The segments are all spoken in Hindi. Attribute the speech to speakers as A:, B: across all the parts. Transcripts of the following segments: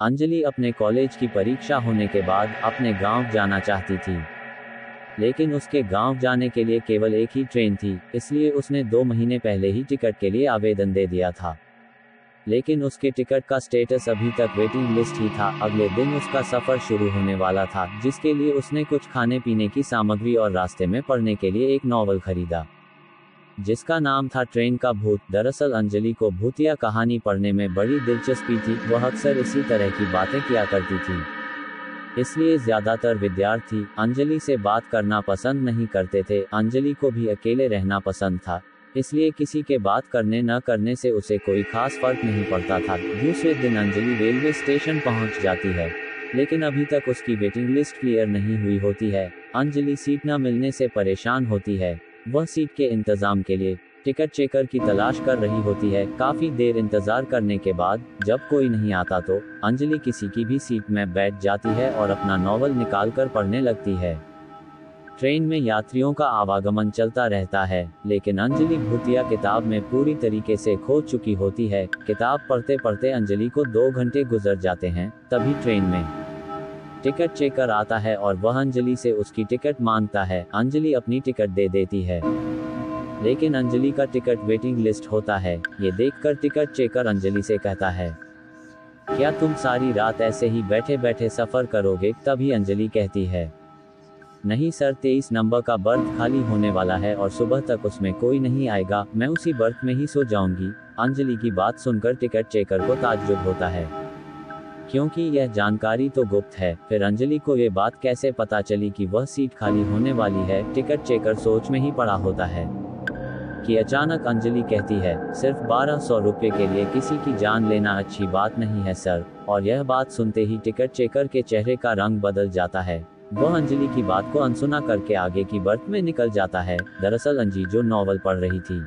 A: अंजलि अपने कॉलेज की परीक्षा होने के बाद अपने गांव जाना चाहती थी, लेकिन उसके गांव जाने के लिए केवल एक ही ट्रेन थी, इसलिए उसने 2 महीने पहले ही टिकट के लिए आवेदन दे दिया था। लेकिन उसके टिकट का स्टेटस अभी तक वेटिंग लिस्ट ही था। अगले दिन उसका सफर शुरू होने वाला था, जिसके लिए उसने कुछ खाने पीने की सामग्री और रास्ते में पढ़ने के लिए एक नॉवल खरीदा, जिसका नाम था ट्रेन का भूत। दरअसल अंजलि को भूतिया कहानी पढ़ने में बड़ी दिलचस्पी थी। वह अक्सर इसी तरह की बातें किया करती थी, इसलिए ज्यादातर विद्यार्थी अंजलि से बात करना पसंद नहीं करते थे। अंजलि को भी अकेले रहना पसंद था, इसलिए किसी के बात करने न करने से उसे कोई खास फर्क नहीं पड़ता था। दूसरे दिन अंजलि रेलवे स्टेशन पहुंच जाती है, लेकिन अभी तक उसकी वेटिंग लिस्ट क्लियर नहीं हुई होती है। अंजलि सीट न मिलने से परेशान होती है। वह सीट के इंतजाम के लिए टिकट चेकर की तलाश कर रही होती है। काफी देर इंतजार करने के बाद जब कोई नहीं आता तो अंजलि किसी की भी सीट में बैठ जाती है और अपना नॉवल निकालकर पढ़ने लगती है। ट्रेन में यात्रियों का आवागमन चलता रहता है, लेकिन अंजलि भूतिया किताब में पूरी तरीके से खो चुकी होती है। किताब पढ़ते पढ़ते अंजलि को 2 घंटे गुजर जाते हैं। तभी ट्रेन में टिकट चेकर आता है और वह अंजलि से उसकी टिकट मांगता है। अंजलि अपनी टिकट दे देती है, लेकिन अंजलि का टिकट वेटिंग लिस्ट होता है। ये देखकर टिकट चेकर अंजलि से कहता है, क्या तुम सारी रात ऐसे ही बैठे बैठे सफर करोगे? तभी अंजलि कहती है, नहीं सर, 23 नंबर का बर्थ खाली होने वाला है और सुबह तक उसमें कोई नहीं आएगा, मैं उसी बर्थ में ही सो जाऊंगी। अंजलि की बात सुनकर टिकट चेकर को ताज्जुब होता है, क्योंकि यह जानकारी तो गुप्त है। फिर अंजलि को ये बात कैसे पता चली कि वह सीट खाली होने वाली है? टिकट चेकर सोच में ही पड़ा होता है कि अचानक अंजलि कहती है, सिर्फ 1200 रुपये के लिए किसी की जान लेना अच्छी बात नहीं है सर। और यह बात सुनते ही टिकट चेकर के चेहरे का रंग बदल जाता है। वह अंजलि की बात को अनसुना करके आगे की बर्थ में निकल जाता है। दरअसल अंजलि जो नॉवल पढ़ रही थी,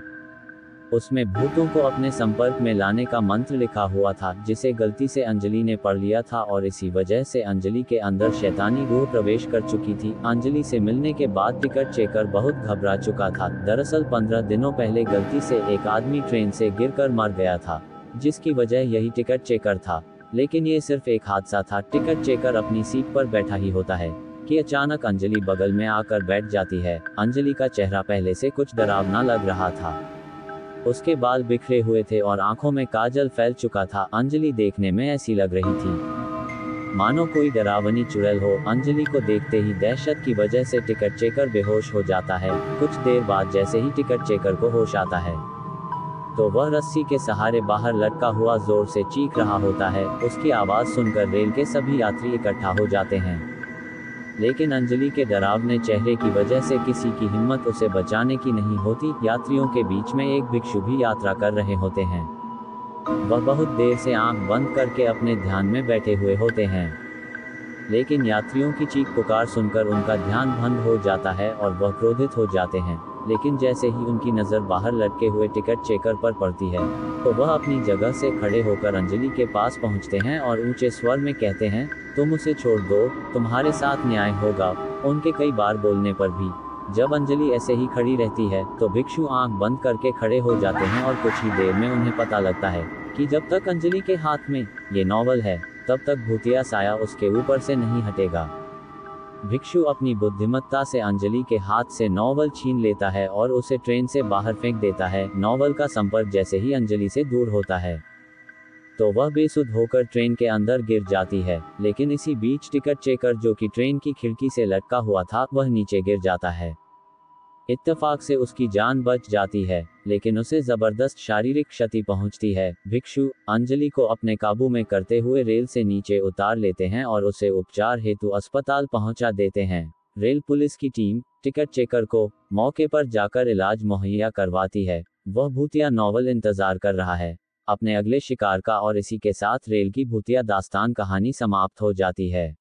A: उसमें भूतों को अपने संपर्क में लाने का मंत्र लिखा हुआ था, जिसे गलती से अंजलि ने पढ़ लिया था और इसी वजह से अंजलि के अंदर शैतानी रूह प्रवेश कर चुकी थी। अंजलि से मिलने के बाद टिकट चेकर बहुत घबरा चुका था। दरअसल 15 दिनों पहले गलती से एक आदमी ट्रेन से गिरकर मर गया था, जिसकी वजह यही टिकट चेकर था। लेकिन ये सिर्फ एक हादसा था। टिकट चेकर अपनी सीट पर बैठा ही होता है कि अचानक अंजलि बगल में आकर बैठ जाती है। अंजलि का चेहरा पहले से कुछ डरावना लग रहा था। उसके बाल बिखरे हुए थे और आंखों में काजल फैल चुका था। अंजलि देखने में ऐसी लग रही थी मानो कोई डरावनी चुड़ैल हो। अंजलि को देखते ही दहशत की वजह से टिकट चेकर बेहोश हो जाता है। कुछ देर बाद जैसे ही टिकट चेकर को होश आता है, तो वह रस्सी के सहारे बाहर लटका हुआ जोर से चीख रहा होता है। उसकी आवाज सुनकर रेल के सभी यात्री इकट्ठा हो जाते हैं, लेकिन अंजलि के डरावने चेहरे की वजह से किसी की हिम्मत उसे बचाने की नहीं होती। यात्रियों के बीच में एक भिक्षु भी यात्रा कर रहे होते हैं। वह बहुत देर से आंख बंद करके अपने ध्यान में बैठे हुए होते हैं, लेकिन यात्रियों की चीख पुकार सुनकर उनका ध्यान भंग हो जाता है और वह क्रोधित हो जाते हैं। लेकिन जैसे ही उनकी नज़र बाहर लटके हुए टिकट चेकर पर पड़ती है, तो वह अपनी जगह से खड़े होकर अंजलि के पास पहुंचते हैं और ऊंचे स्वर में कहते हैं, तुम उसे छोड़ दो, तुम्हारे साथ न्याय होगा। उनके कई बार बोलने पर भी जब अंजलि ऐसे ही खड़ी रहती है, तो भिक्षु आंख बंद करके खड़े हो जाते हैं और कुछ ही देर में उन्हें पता लगता है कि जब तक अंजलि के हाथ में ये नॉवल है, तब तक भूतिया साया उसके ऊपर से नहीं हटेगा। भिक्षु अपनी बुद्धिमत्ता से अंजलि के हाथ से नॉवल छीन लेता है और उसे ट्रेन से बाहर फेंक देता है। नॉवल का संपर्क जैसे ही अंजलि से दूर होता है, तो वह बेसुध होकर ट्रेन के अंदर गिर जाती है। लेकिन इसी बीच टिकट चेकर, जो कि ट्रेन की खिड़की से लटका हुआ था, वह नीचे गिर जाता है। इत्तेफाक से उसकी जान बच जाती है, लेकिन उसे जबरदस्त शारीरिक क्षति पहुंचती है। भिक्षु अंजलि को अपने काबू में करते हुए रेल से नीचे उतार लेते हैं और उसे उपचार हेतु अस्पताल पहुंचा देते हैं। रेल पुलिस की टीम टिकट चेकर को मौके पर जाकर इलाज मुहैया करवाती है। वह भूतिया नॉवल इंतजार कर रहा है अपने अगले शिकार का, और इसी के साथ रेल की भूतिया दास्तान कहानी समाप्त हो जाती है।